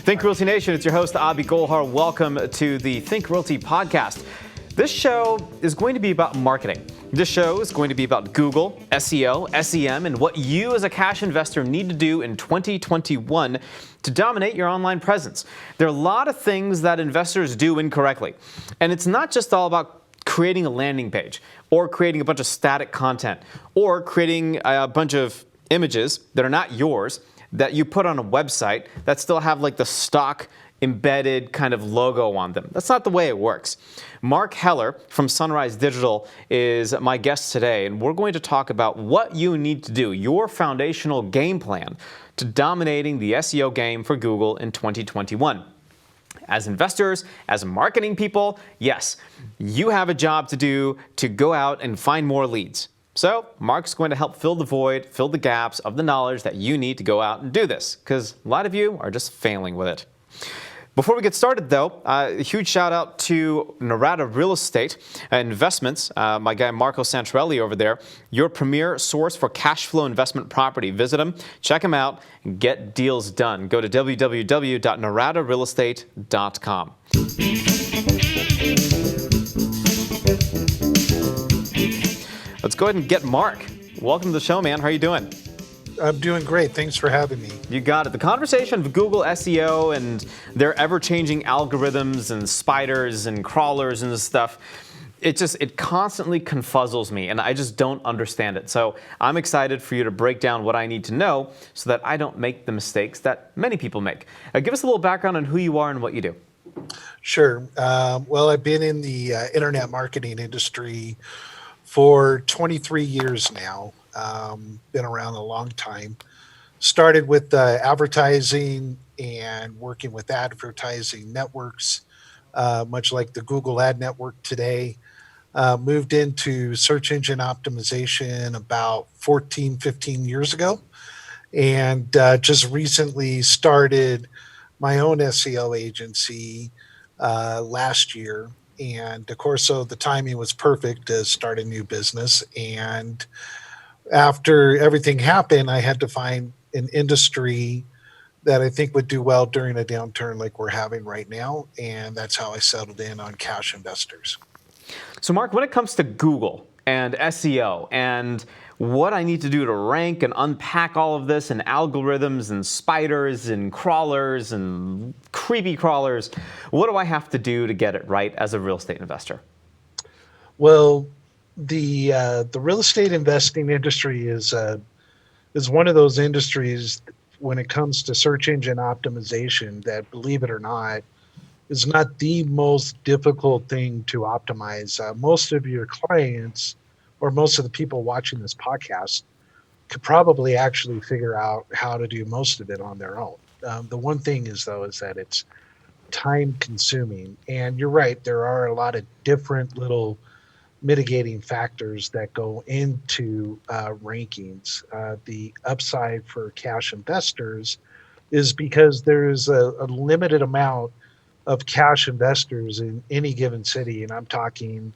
Think Realty Nation, it's your host, Abhi Golhar. Welcome to the Think Realty podcast. This show is going to be about marketing. This show is going to be about Google, SEO, SEM, and what you as a cash investor need to do in 2021 to dominate your online presence. There are a lot of things that investors do incorrectly. And it's not just all about creating a landing page or creating a bunch of static content or creating a bunch of images that are not yours that you put on a website that still have like the stock embedded kind of logo on them. That's not the way it works. Mark Heller from Sunrise Digital is my guest today, and we're going to talk about what you need to do, your foundational game plan to dominating the SEO game for Google in 2021. As investors, as marketing people, yes, you have a job to do to go out and find more leads. So Mark's going to help fill the void, fill the gaps of the knowledge that you need to go out and do this, because a lot of you are just failing with it. Before we get started, though, a huge shout out to Narada Real Estate Investments, my guy Marco Santorelli over there, your premier source for cash flow investment property. Visit them, check them out, and get deals done. Go to www.naradarealestate.com. Let's go ahead and get Mark. Welcome to the show, man. How are you doing? I'm doing great. Thanks for having me. You got it. The conversation of Google SEO and their ever-changing algorithms and spiders and crawlers and stuff, it constantly confuzzles me, and I just don't understand it. So I'm excited for you to break down what I need to know so that I don't make the mistakes that many people make. Give us a little background on who you are and what you do. Sure. Well, I've been in the internet marketing industry for 23 years now. Been around a long time. Started with advertising and working with advertising networks, much like the Google Ad Network today. Moved into search engine optimization about 14, 15 years ago. And just recently started my own SEO agency last year. And of course, so the timing was perfect to start a new business. And after everything happened, I had to find an industry that I think would do well during a downturn like we're having right now. And that's how I settled in on cash investors. So Mark, when it comes to Google and SEO and what I need to do to rank and unpack all of this and algorithms and spiders and crawlers and creepy crawlers, what do I have to do to get it right as a real estate investor? Well, the real estate investing industry is one of those industries when it comes to search engine optimization that, believe it or not, is not the most difficult thing to optimize. Most of your clients or most of the people watching this podcast could probably actually figure out how to do most of it on their own. The one thing is that it's time consuming. And you're right, there are a lot of different little mitigating factors that go into rankings. The upside for cash investors is because there's a limited amount of cash investors in any given city. And I'm talking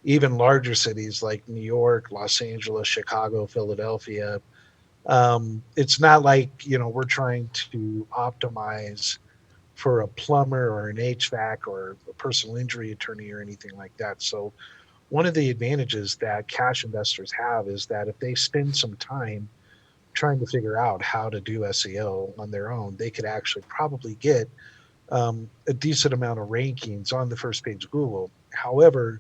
even larger cities like New York, Los Angeles, Chicago, Philadelphia. It's not like, we're trying to optimize for a plumber or an HVAC or a personal injury attorney or anything like that. So one of the advantages that cash investors have is that if they spend some time trying to figure out how to do SEO on their own, they could actually probably get a decent amount of rankings on the first page of Google. However,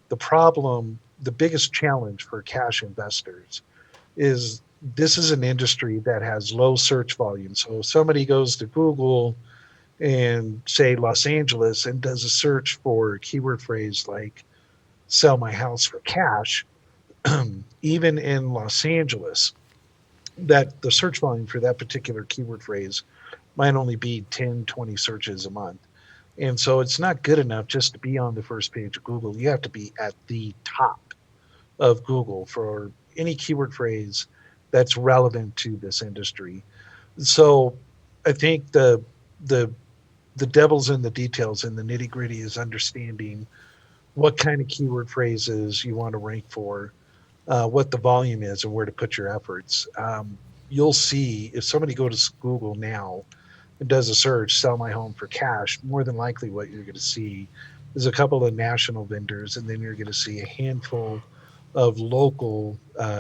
the biggest challenge for cash investors is this is an industry that has low search volume. So if somebody goes to Google and say Los Angeles and does a search for a keyword phrase like sell my house for cash, even in Los Angeles, that the search volume for that particular keyword phrase might only be 10, 20 searches a month. And so it's not good enough just to be on the first page of Google. You have to be at the top of Google for any keyword phrase that's relevant to this industry. So I think the devil's in the details and the nitty gritty is understanding what kind of keyword phrases you want to rank for, what the volume is and where to put your efforts. You'll see if somebody goes to Google now and does a search, sell my home for cash, more than likely what you're going to see is a couple of national vendors, and then you're going to see a handful of local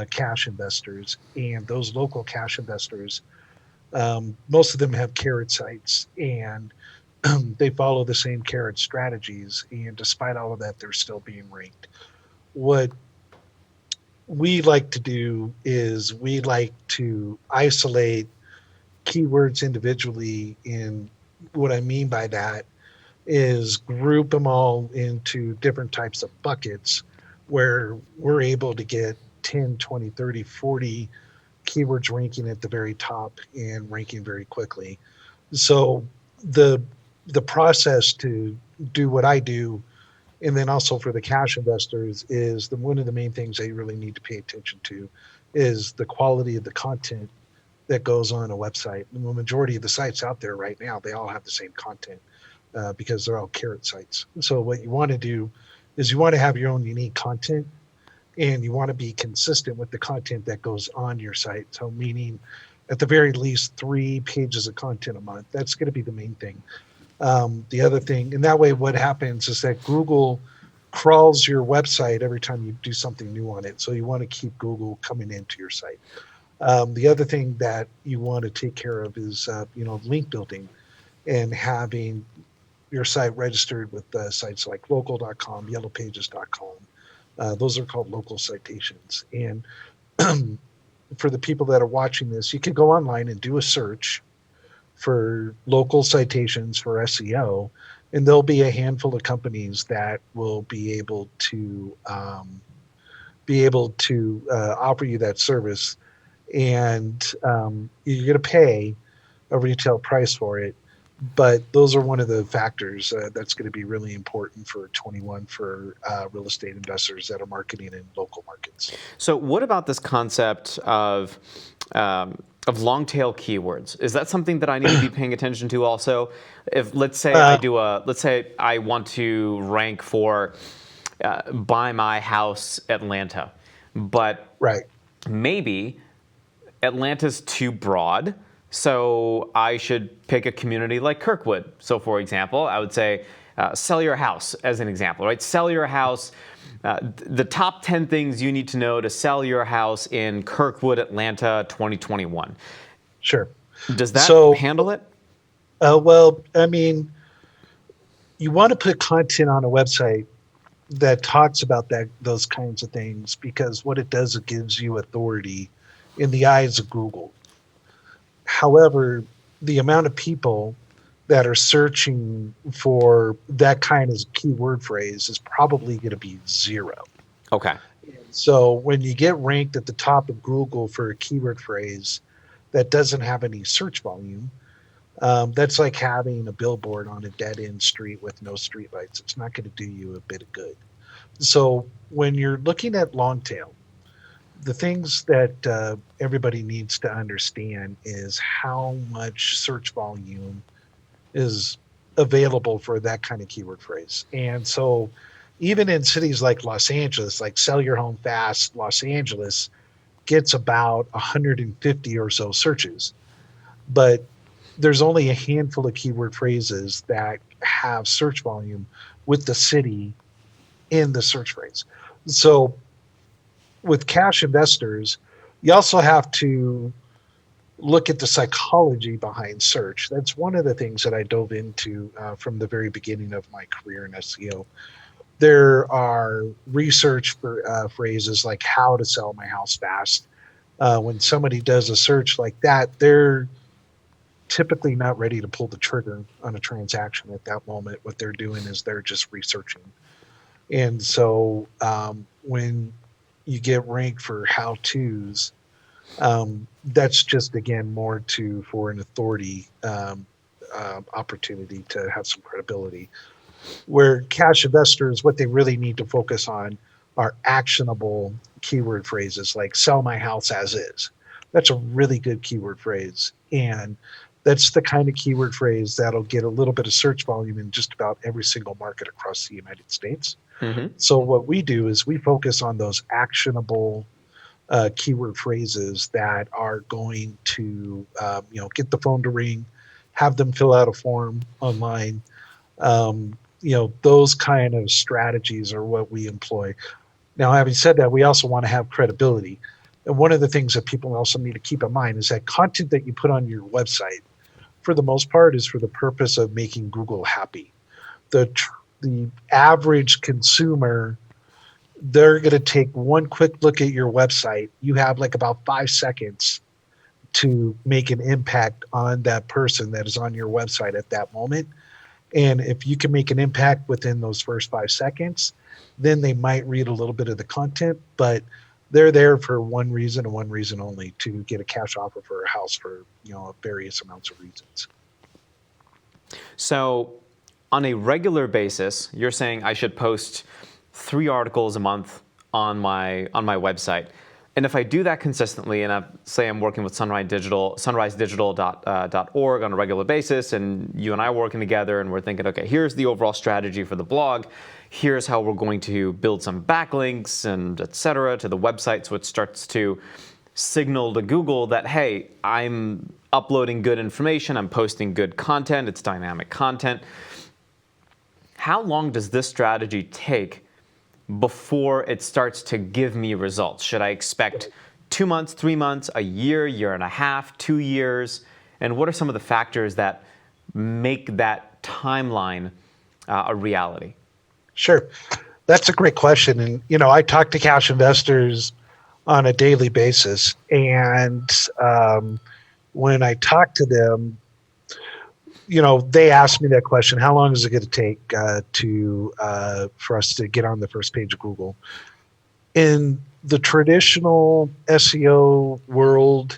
cash investors. And those local cash investors, most of them have carrot sites, and they follow the same carrot strategies. And despite all of that, they're still being ranked. What we like to do is we like to isolate keywords individually. And what I mean by that is group them all into different types of buckets where we're able to get 10, 20, 30, 40 keywords ranking at the very top and ranking very quickly. So the the process to do what I do, and then also for the cash investors, is one of the main things they really need to pay attention to is the quality of the content that goes on a website. And the majority of the sites out there right now, they all have the same content because they're all carrot sites. So what you want to do is you want to have your own unique content, and you want to be consistent with the content that goes on your site. So meaning at the very least 3 pages of content a month. That's going to be the main thing. The other thing, and that way what happens is that Google crawls your website every time you do something new on it. So you want to keep Google coming into your site. The other thing that you want to take care of is, link building and having your site registered with sites like local.com, yellowpages.com. Those are called local citations. And for the people that are watching this, you can go online and do a search for local citations for SEO, and there'll be a handful of companies that will be able to offer you that service, and you're going to pay a retail price for it. But those are one of the factors that's going to be really important for 21 for real estate investors that are marketing in local markets. So, what about this concept of long tail keywords? Is that something that I need to be paying attention to also? If let's say I want to rank for buy my house Atlanta, but Right. maybe Atlanta's too broad, so I should pick a community like Kirkwood. So, for example, I would say sell your house as an example, right? Sell your house. The top 10 things you need to know to sell your house in Kirkwood, Atlanta, 2021. Sure. Does that handle it? Well, I mean, you want to put content on a website that talks about those kinds of things, because what it does, it gives you authority in the eyes of Google. However, the amount of people that are searching for that kind of keyword phrase is probably going to be zero. Okay. So when you get ranked at the top of Google for a keyword phrase that doesn't have any search volume, that's like having a billboard on a dead end street with no streetlights. It's not going to do you a bit of good. So when you're looking at long tail, the things that everybody needs to understand is how much search volume is available for that kind of keyword phrase. And so even in cities like Los Angeles, like Sell Your Home Fast, Los Angeles gets about 150 or so searches. But there's only a handful of keyword phrases that have search volume with the city in the search phrase. So with cash investors, you also have to look at the psychology behind search. That's one of the things that I dove into from the very beginning of my career in SEO. There are research for phrases like how to sell my house fast. When somebody does a search like that, they're typically not ready to pull the trigger on a transaction at that moment. What they're doing is they're just researching. And so when you get ranked for how-tos, that's just, again, more for an authority opportunity to have some credibility. Where cash investors, what they really need to focus on are actionable keyword phrases like sell my house as is. That's a really good keyword phrase. And that's the kind of keyword phrase that'll get a little bit of search volume in just about every single market across the United States. Mm-hmm. So what we do is we focus on those actionable keyword phrases that are going to, get the phone to ring have them fill out a form online. Those kind of strategies are what we employ. Now, having said that, we also want to have credibility. And one of the things that people also need to keep in mind is that content that you put on your website, for the most part, is for the purpose of making Google happy. The average consumer, they're going to take one quick look at your website. You have like about 5 seconds to make an impact on that person that is on your website at that moment. And if you can make an impact within those first 5 seconds, then they might read a little bit of the content, but they're there for one reason and one reason only, to get a cash offer for a house for various amounts of reasons. So, on a regular basis, you're saying I should post 3 articles a month on my website. And if I do that consistently, and say I'm working with sunrisedigital.org on a regular basis, and you and I are working together, and we're thinking, okay, here's the overall strategy for the blog. Here's how we're going to build some backlinks and et cetera to the website, so it starts to signal to Google that, hey, I'm uploading good information, I'm posting good content, it's dynamic content. How long does this strategy take before it starts to give me results? Should I expect 2 months, 3 months, a year, year and a half, 2 years? And what are some of the factors that make that timeline a reality? Sure. That's a great question. And, I talk to cash investors on a daily basis. And when I talk to them, they ask me that question: how long is it going to take for us to get on the first page of Google? In the traditional SEO world,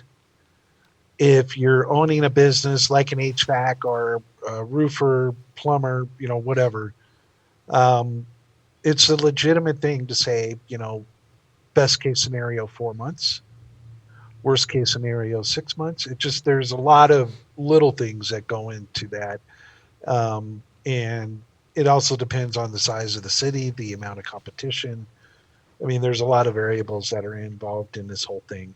if you're owning a business like an HVAC or a roofer, plumber, whatever, it's a legitimate thing to say, best case scenario 4 months, worst case scenario 6 months. There's a lot of little things that go into that. And it also depends on the size of the city, the amount of competition. I mean, there's a lot of variables that are involved in this whole thing.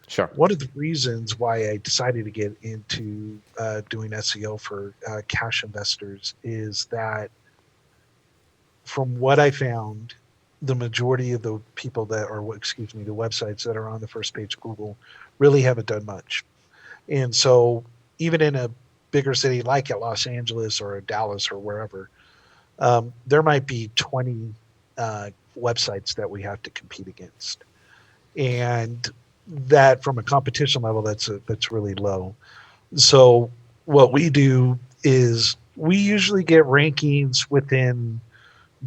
Sure. One of the reasons why I decided to get into doing SEO for cash investors is that, from what I found, the majority of the people the websites that are on the first page of Google really haven't done much. And so even in a bigger city like at Los Angeles or Dallas or wherever, there might be 20 websites that we have to compete against. And that, from a competition level, that's really low. So what we do is we usually get rankings within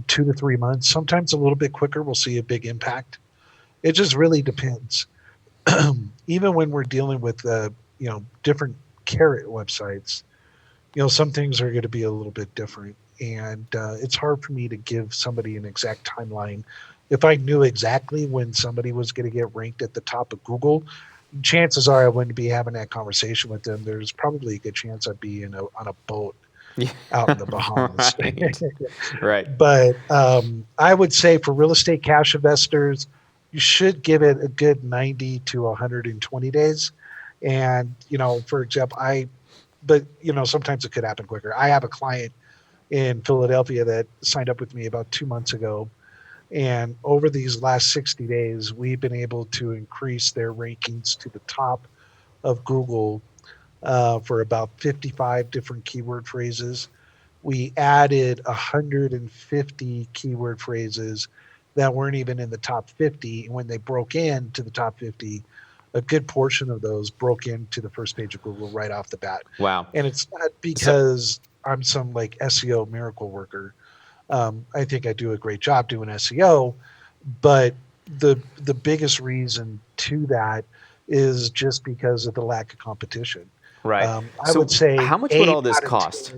2 to 3 months, sometimes a little bit quicker. We'll see a big impact. It just really depends. Even when we're dealing with different carrot websites, some things are going to be a little bit different, and it's hard for me to give somebody an exact timeline. If I knew exactly when somebody was going to get ranked at the top of Google, chances are I wouldn't be having that conversation with them. There's probably a good chance I'd be on a boat out in the Bahamas. Right. But I would say for real estate cash investors, you should give it a good 90 to 120 days. And, for example, sometimes it could happen quicker. I have a client in Philadelphia that signed up with me about 2 months ago. And over these last 60 days, we've been able to increase their rankings to the top of Google for about 55 different keyword phrases. We added 150 keyword phrases that weren't even in the top 50. And when they broke into the top 50, a good portion of those broke into the first page of Google right off the bat. Wow. And it's not because I'm some SEO miracle worker. I think I do a great job doing SEO, but the biggest reason to that is just because of the lack of competition. Right. I would say, how much would all this cost?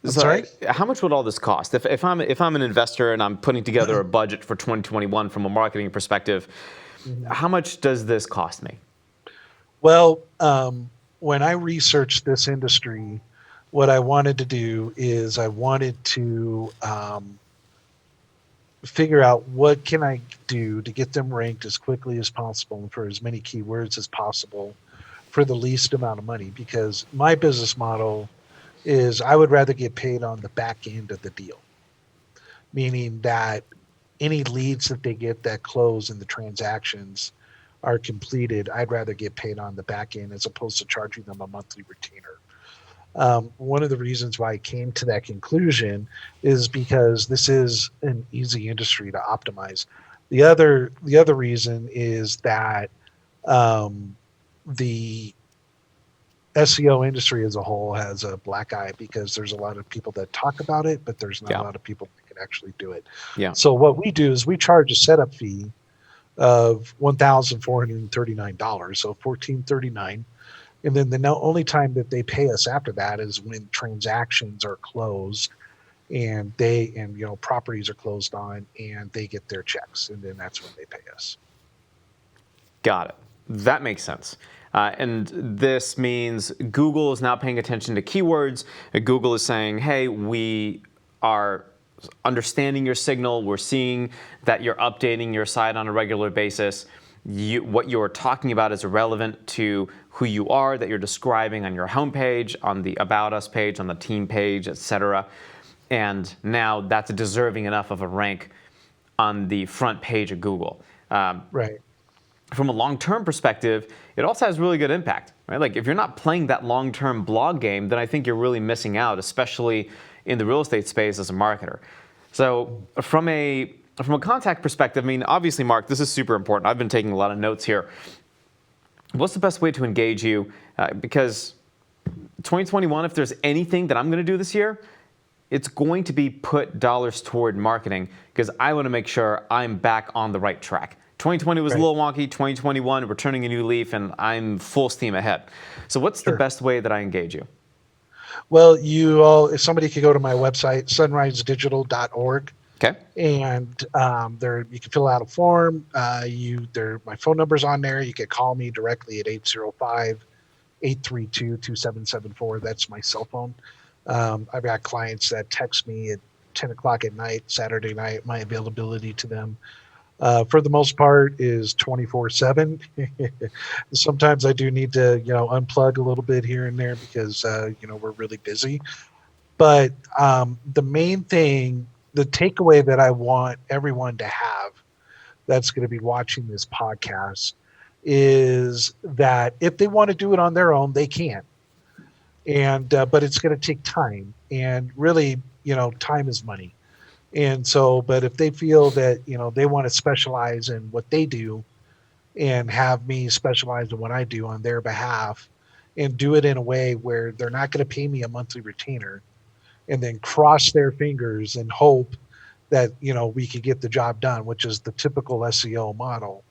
I'm sorry? How much would all this cost? If I'm an investor and I'm putting together a budget for 2021 from a marketing perspective, how much does this cost me? Well, when I researched this industry, what I wanted to do is I wanted to figure out what can I do to get them ranked as quickly as possible and for as many keywords as possible for the least amount of money. Because my business model is I would rather get paid on the back end of the deal, meaning that any leads that they get that close and the transactions are completed, I'd rather get paid on the back end as opposed to charging them a monthly retainer. One of the reasons why I came to that conclusion is because this is an easy industry to optimize. The other reason is that um, the SEO industry as a whole has a black eye because there's a lot of people that talk about it, but there's not a Yeah. lot of people that can actually do it. Yeah. So what we do is we charge a setup fee of $1,439, so $1,439, and then the only time that they pay us after that is when transactions are closed and properties are closed on and they get their checks, and then that's when they pay us. Got it. That makes sense. And this means Google is now paying attention to keywords. Google is saying, hey, we are understanding your signal. We're seeing that you're updating your site on a regular basis. What you're talking about is relevant to who you are, that you're describing on your homepage, on the About Us page, on the team page, etc. And now that's deserving enough of a rank on the front page of Google. Right. From a long-term perspective, it also has really good impact, right? Like if you're not playing that long-term blog game, then I think you're really missing out, especially in the real estate space as a marketer. So from a contact perspective, I mean, obviously, Mark, this is super important. I've been taking a lot of notes here. What's the best way to engage you? Because 2021, if there's anything that I'm going to do this year, it's going to be put dollars toward marketing because I want to make sure I'm back on the right track. 2020 was a little wonky. 2021, we're turning a new leaf, and I'm full steam ahead. So what's the best way that I engage you? Well, if somebody could go to my website, sunrisedigital.org. Okay. And there you can fill out a form. My phone number's on there. You can call me directly at 805-832-2774. That's my cell phone. I've got clients that text me at 10 o'clock at night, Saturday night. My availability to them, for the most part, is 24/7. Sometimes I do need to, unplug a little bit here and there because, we're really busy. But the main thing, the takeaway that I want everyone to have that's going to be watching this podcast is that if they want to do it on their own, they can. But it's going to take time, and really, time is money. And so, but if they feel that, they want to specialize in what they do and have me specialize in what I do on their behalf and do it in a way where they're not going to pay me a monthly retainer and then cross their fingers and hope that, we could get the job done, which is the typical SEO model.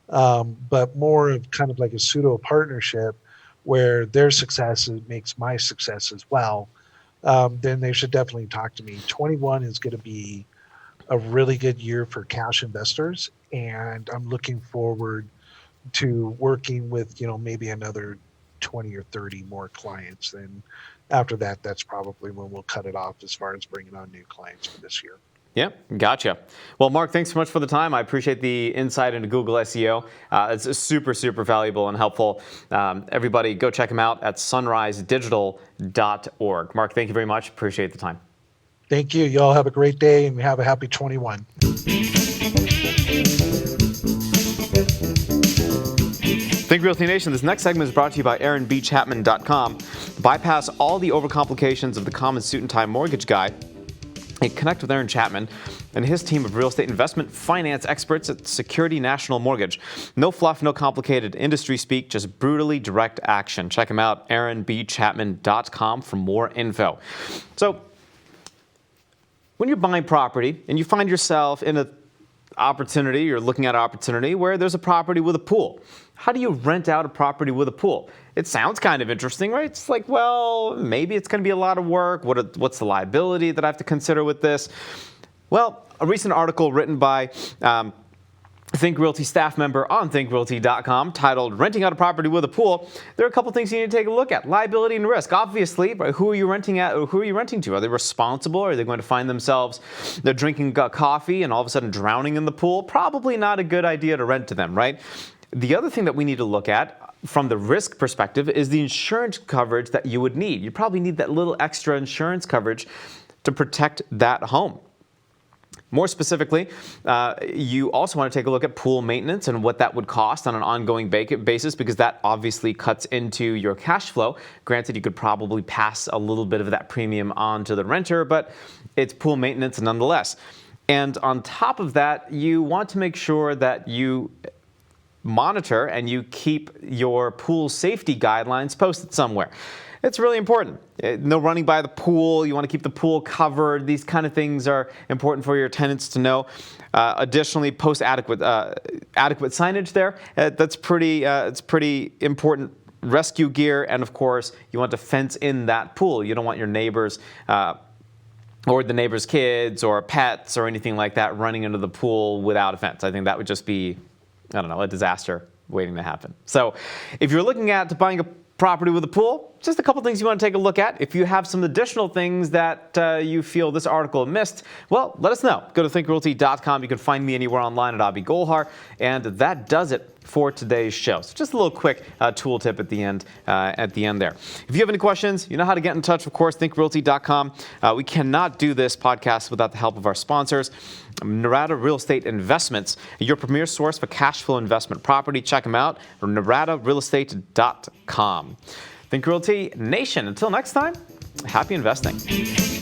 But more of kind of like a pseudo partnership where their success makes my success as well. Then they should definitely talk to me. 21 is going to be a really good year for cash investors, and I'm looking forward to working with, maybe another 20 or 30 more clients. Then after that, that's probably when we'll cut it off as far as bringing on new clients for this year. Yeah, gotcha. Well, Mark, thanks so much for the time. I appreciate the insight into Google SEO. It's super, super valuable and helpful. Everybody, go check them out at sunrisedigital.org. Mark, thank you very much. Appreciate the time. Thank you. You all have a great day and have a happy 21. Think Realty Nation, this next segment is brought to you by AaronBChapman.com. Bypass all the overcomplications of the common suit and tie mortgage guy and connect with Aaron Chapman and his team of real estate investment finance experts at Security National Mortgage. No fluff, no complicated industry speak, just brutally direct action. Check him out, AaronBChapman.com, for more info. So, when you're buying property and you find yourself in an opportunity, you're looking at an opportunity where there's a property with a pool. How do you rent out a property with a pool? It sounds kind of interesting, right? It's like, well, maybe it's going to be a lot of work. What's the liability that I have to consider with this? Well, a recent article written by Think Realty staff member on thinkrealty.com titled Renting Out a Property with a Pool. There are a couple things you need to take a look at. Liability and risk. Obviously, who are you renting to? Are they responsible? Are they going to find themselves they're drinking coffee and all of a sudden drowning in the pool? Probably not a good idea to rent to them, right? The other thing that we need to look at from the risk perspective is the insurance coverage that you would need. You probably need that little extra insurance coverage to protect that home. More specifically, you also want to take a look at pool maintenance and what that would cost on an ongoing basis, because that obviously cuts into your cash flow. Granted, you could probably pass a little bit of that premium on to the renter, but it's pool maintenance nonetheless. And on top of that, you want to make sure that you monitor and you keep your pool safety guidelines posted somewhere. It's really important. No running by the pool. You want to keep the pool covered. These kind of things are important for your tenants to know. Additionally, post adequate signage there. It's pretty important. Rescue gear, and of course, you want to fence in that pool. You don't want your neighbors or the neighbors' kids or pets or anything like that running into the pool without a fence. I think that would just be, I don't know, a disaster waiting to happen. So if you're looking at buying a property with a pool, just a couple things you want to take a look at. If you have some additional things that you feel this article missed, well, let us know. Go to thinkrealty.com. You can find me anywhere online at Abi Golhar. And that does it for today's show. So just a little quick tool tip at the end there. If you have any questions, you know how to get in touch, of course, thinkrealty.com. We cannot do this podcast without the help of our sponsors. Narada Real Estate Investments, your premier source for cash flow investment property. Check them out, naradarealestate.com. Think Realty Nation, until next time, happy investing.